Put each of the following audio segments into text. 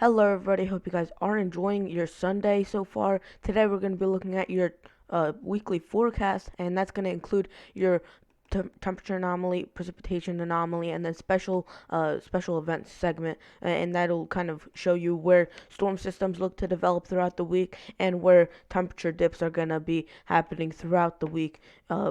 Hello, everybody. Hope you guys are enjoying your Sunday so far. Today, we're going to be looking at your weekly forecast, and that's going to include your temperature anomaly, precipitation anomaly, and then special events segment, and that'll kind of show you where storm systems look to develop throughout the week and where temperature dips are going to be happening throughout the week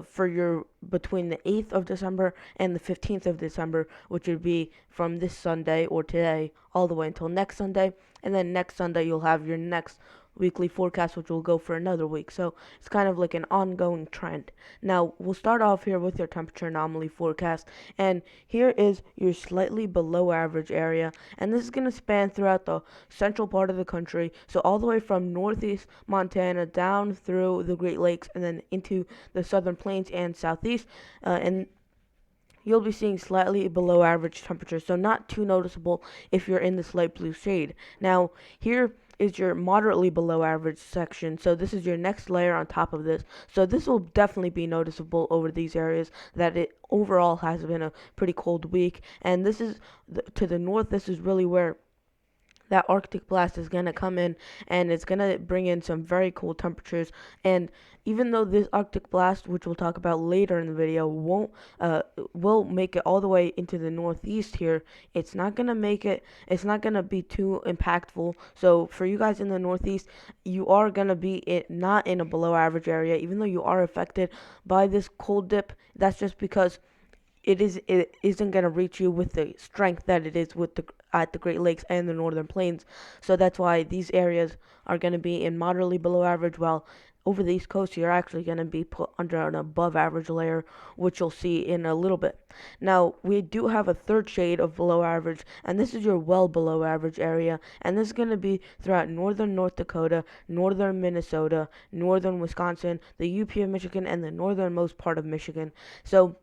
for your between the 8th of December and the 15th of December, which would be from this Sunday or today all the way until next Sunday. And then next Sunday, you'll have your next weekly forecast, which will go for another week. So it's kind of like an ongoing trend. Now, we'll start off here with your temperature anomaly forecast. And here is your slightly below average area. And this is going to span throughout the central part of the country. So all the way from northeast Montana down through the Great Lakes and then into the southern plains and southeast. And you'll be seeing slightly below average temperatures, so not too noticeable if you're in this light blue shade. Now, here is your moderately below average section, so this is your next layer on top of this. So this will definitely be noticeable over these areas that it overall has been a pretty cold week. And this is to the north, this is really where that Arctic blast is going to come in, and it's going to bring in some very cold temperatures. And even though this Arctic blast, which we'll talk about later in the video, won't will make it all the way into the northeast here, it's not going to make it, it's not going to be too impactful. So for you guys in the northeast, you are going to be not in a below average area, even though you are affected by this cold dip. That's just because it isn't going to reach you with the strength that it is with the at the Great Lakes and the Northern Plains. So that's why these areas are going to be in moderately below average, while over the East Coast you're actually going to be put under an above average layer, which you'll see in a little bit. Now, we do have a third shade of below average, and this is your well below average area, and this is going to be throughout northern North Dakota, northern Minnesota, northern Wisconsin, the UP of Michigan, and the northernmost part of Michigan. So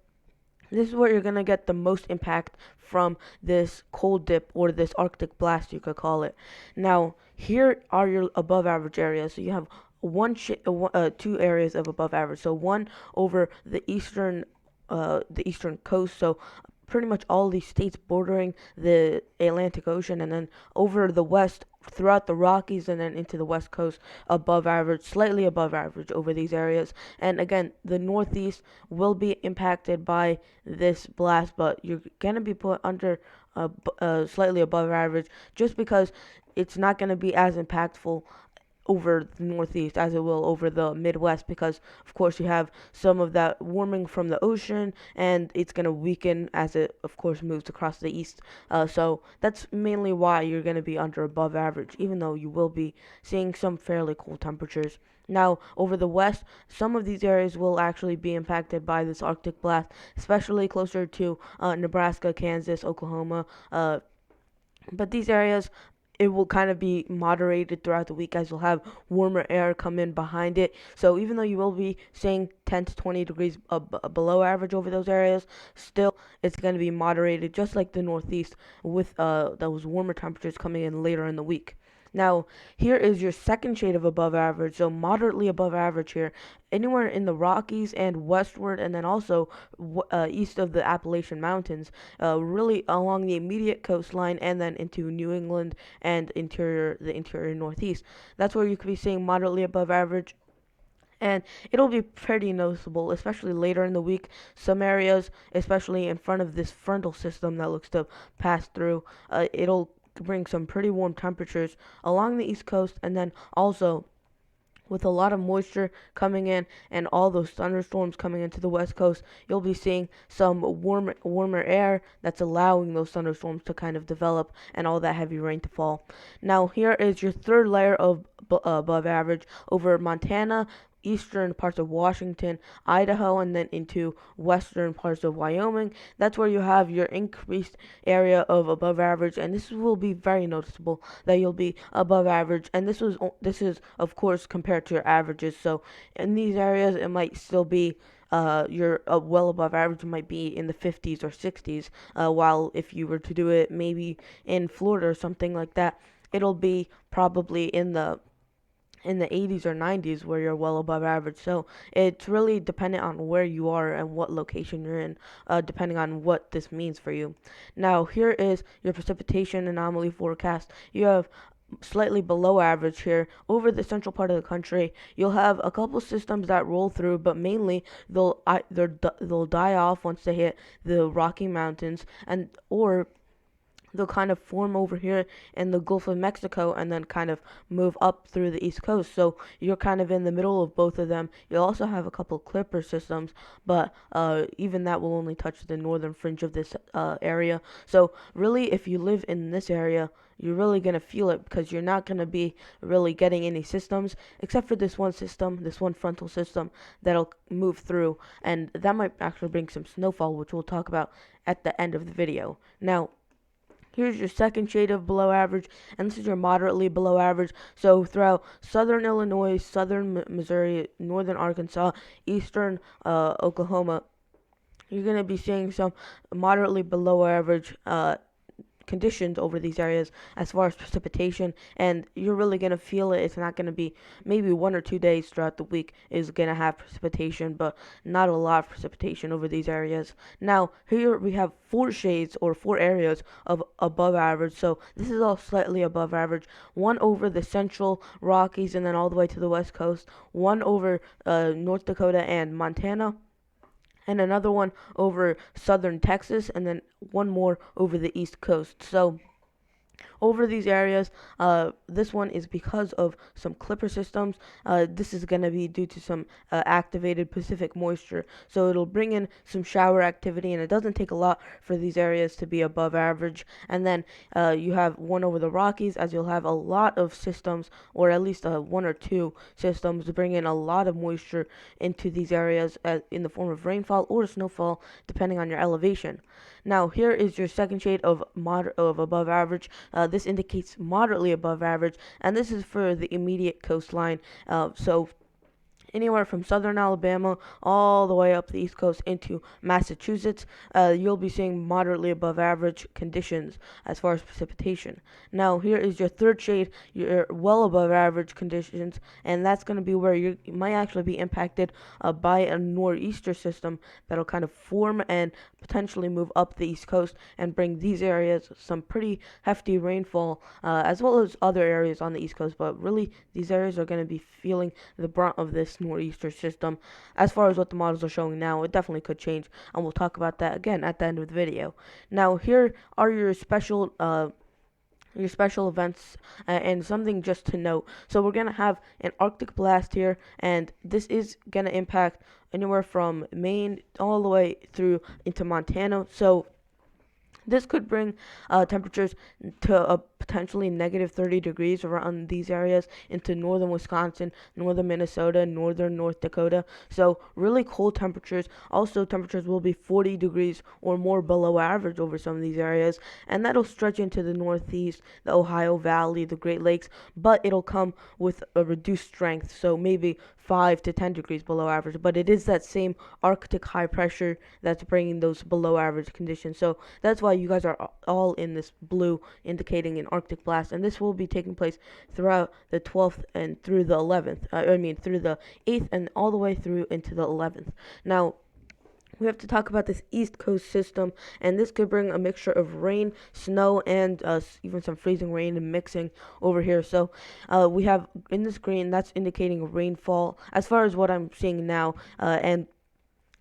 this is where you're going to get the most impact from this cold dip, or this Arctic blast, you could call it. Now, here are your above average areas. So you have two areas of above average. So one over the eastern coast. So pretty much all these states bordering the Atlantic Ocean, and then over the west throughout the Rockies and then into the west coast, above average, slightly above average over these areas. And again, the northeast will be impacted by this blast, but you're going to be put under slightly above average, just because it's not going to be as impactful over the Northeast as it will over the Midwest, because of course you have some of that warming from the ocean, and it's going to weaken as it of course moves across the east. So that's mainly why you're going to be under above average, even though you will be seeing some fairly cool temperatures. Now, over the west, some of these areas will actually be impacted by this Arctic blast, especially closer to Nebraska, Kansas, Oklahoma. But these areas, it will kind of be moderated throughout the week, as you'll have warmer air come in behind it. So even though you will be seeing 10 to 20 degrees below average over those areas, still it's going to be moderated, just like the Northeast, with those warmer temperatures coming in later in the week. Now, here is your second shade of above average, so moderately above average here, anywhere in the Rockies and westward, and then also east of the Appalachian Mountains, really along the immediate coastline, and then into New England and the interior Northeast. That's where you could be seeing moderately above average, and it'll be pretty noticeable, especially later in the week. Some areas, especially in front of this frontal system that looks to pass through, it'll bring some pretty warm temperatures along the East Coast, and then also with a lot of moisture coming in and all those thunderstorms coming into the west coast, you'll be seeing some warmer air that's allowing those thunderstorms to kind of develop and all that heavy rain to fall. Now, here is your third layer of above average over Montana, eastern parts of Washington, Idaho, and then into western parts of Wyoming. That's where you have your increased area of above average, and this will be very noticeable that you'll be above average. And this is of course compared to your averages. So in these areas, it might still be your well above average might be in the 50s or 60s, while if you were to do it maybe in Florida or something like that, it'll be probably in the in the 80s or 90s where you're well above average. So it's really dependent on where you are and what location you're in, depending on what this means for you. Now, here is your precipitation anomaly forecast. You have slightly below average here over the central part of the country. You'll have a couple systems that roll through, but mainly they'll die off once they hit the Rocky Mountains, and or they'll kind of form over here in the Gulf of Mexico and then kind of move up through the East Coast. So you're kind of in the middle of both of them. You'll also have a couple Clipper systems, but even that will only touch the northern fringe of this area. So really, if you live in this area, you're really going to feel it because you're not going to be really getting any systems except for this one system, this one frontal system that'll move through, and that might actually bring some snowfall, which we'll talk about at the end of the video. Now, here's your second shade of below average, and this is your moderately below average. So throughout southern Illinois, southern Missouri, northern Arkansas, eastern Oklahoma, you're going to be seeing some moderately below average conditions over these areas as far as precipitation, and you're really going to feel it. It's not going to be maybe 1 or 2 days throughout the week is going to have precipitation, but not a lot of precipitation over these areas. Now, here we have 4 shades or 4 areas of above average, so this is all slightly above average. One over the central Rockies and then all the way to the west coast, one over North Dakota and Montana, and another one over southern Texas, and then one more over the East Coast. So over these areas. This one is because of some clipper systems. This is going to be due to some activated Pacific moisture. So it'll bring in some shower activity, and it doesn't take a lot for these areas to be above average. And then you have one over the Rockies, as you'll have a lot of systems, or at least 1 or 2 systems, to bring in a lot of moisture into these areas in the form of rainfall or snowfall, depending on your elevation. Now, here is your second shade of above average. This indicates moderately above average, and this is for the immediate coastline. So anywhere from southern Alabama all the way up the East Coast into Massachusetts, you'll be seeing moderately above average conditions as far as precipitation. Now, here is your third shade, your well above average conditions, and that's going to be where you might actually be impacted by a nor'easter system that'll kind of form and potentially move up the East Coast and bring these areas some pretty hefty rainfall, as well as other areas on the East Coast. But really, these areas are going to be feeling the brunt of this nor'easter system. As far as what the models are showing now, it definitely could change, and we'll talk about that again at the end of the video. Now, here are your special events, and something just to note. So we're gonna have an Arctic blast here, and this is gonna impact anywhere from Maine all the way through into Montana. So this could bring temperatures to a potentially negative 30 degrees around these areas into northern Wisconsin, northern Minnesota, northern North Dakota. So really cold temperatures. Also, temperatures will be 40 degrees or more below average over some of these areas, and that'll stretch into the Northeast, the Ohio Valley, the Great Lakes, but it'll come with a reduced strength, so maybe 5 to 10 degrees below average. But it is that same Arctic high pressure that's bringing those below average conditions. So that's why you guys are all in this blue, indicating an Arctic blast, and this will be taking place throughout the 12th and through the 11th. Through the 8th and all the way through into the 11th. Now, we have to talk about this East Coast system, and this could bring a mixture of rain, snow, and even some freezing rain and mixing over here. So we have in this green, that's indicating rainfall as far as what I'm seeing now, and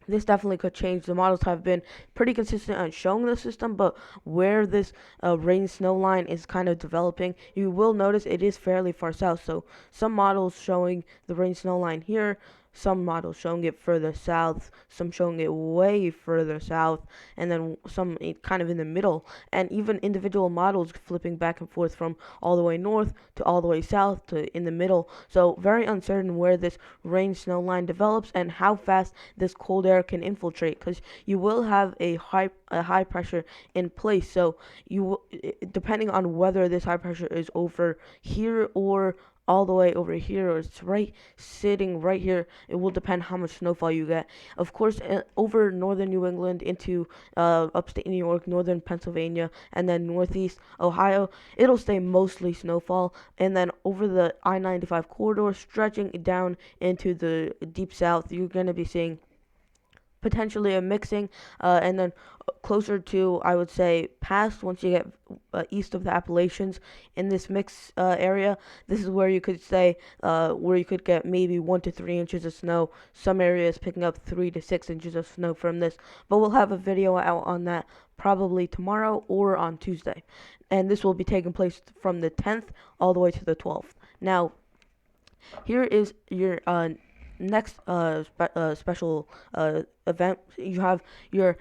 this definitely could change. The models have been pretty consistent on showing the system, but where this rain snow line is kind of developing, you will notice it is fairly far south. So some models showing the rain snow line here, some models showing it further south, some showing it way further south, and then some kind of in the middle, and even individual models flipping back and forth from all the way north to all the way south to in the middle. So very uncertain where this rain snow line develops and how fast this cold air can infiltrate, because you will have a high pressure in place. So depending on whether this high pressure is over here or all the way over here, or it's right sitting right here. It will depend how much snowfall you get. Of course, over northern New England into upstate New York, northern Pennsylvania, and then northeast Ohio, it'll stay mostly snowfall. And then over the I-95 corridor, stretching down into the deep south, you're going to be seeing potentially a mixing, and then closer to, I would say, past once you get east of the Appalachians in this mix area. This is where you could say where you could get maybe 1 to 3 inches of snow. Some areas picking up 3 to 6 inches of snow from this, but we'll have a video out on that probably tomorrow or on Tuesday, and this will be taking place from the 10th all the way to the 12th. Now, here is your next special event. You have your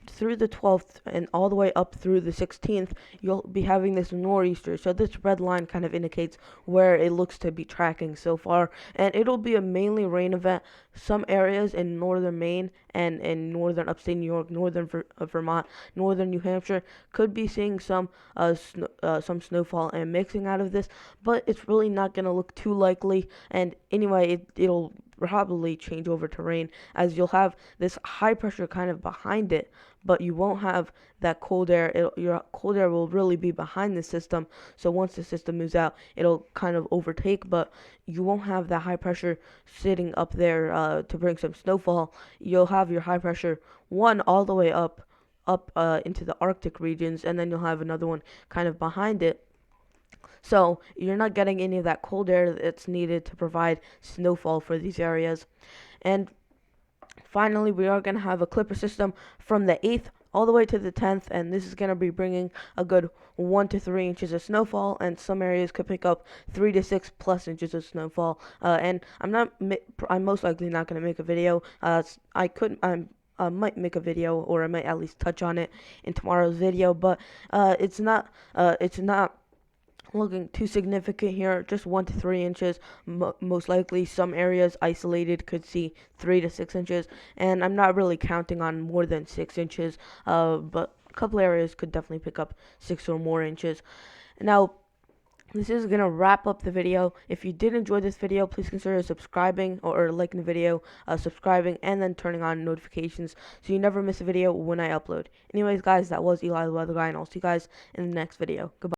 through the 12th and all the way up through the 16th, you'll be having this nor'easter. So this red line kind of indicates where it looks to be tracking so far, and it'll be a mainly rain event. Some areas in northern Maine and in northern upstate New York, northern Vermont, northern New Hampshire could be seeing some snowfall and mixing out of this, but it's really not going to look too likely. And anyway, it'll probably change over to rain, as you'll have this high pressure kind of behind it, but you won't have that cold air. Your cold air will really be behind the system, so once the system moves out, it'll kind of overtake, but you won't have that high pressure sitting up there to bring some snowfall. You'll have your high pressure one all the way up into the Arctic regions, and then you'll have another one kind of behind it. So you're not getting any of that cold air that's needed to provide snowfall for these areas. And finally, we are going to have a clipper system from the 8th all the way to the 10th, and this is going to be bringing a good 1 to 3 inches of snowfall, and some areas could pick up 3 to 6+ inches of snowfall. And I'm most likely not going to make a video. I might make a video, or I might at least touch on it in tomorrow's video, but it's not looking too significant here. Just 1 to 3 inches, most likely. Some areas isolated could see 3 to 6 inches, and I'm not really counting on more than 6 inches, but a couple areas could definitely pick up 6 or more inches. Now, this is going to wrap up the video. If you did enjoy this video, please consider subscribing or liking the video, subscribing, and then turning on notifications so you never miss a video when I upload. Anyways, guys, that was Eli the Weather Guy, and I'll see you guys in the next video. Goodbye.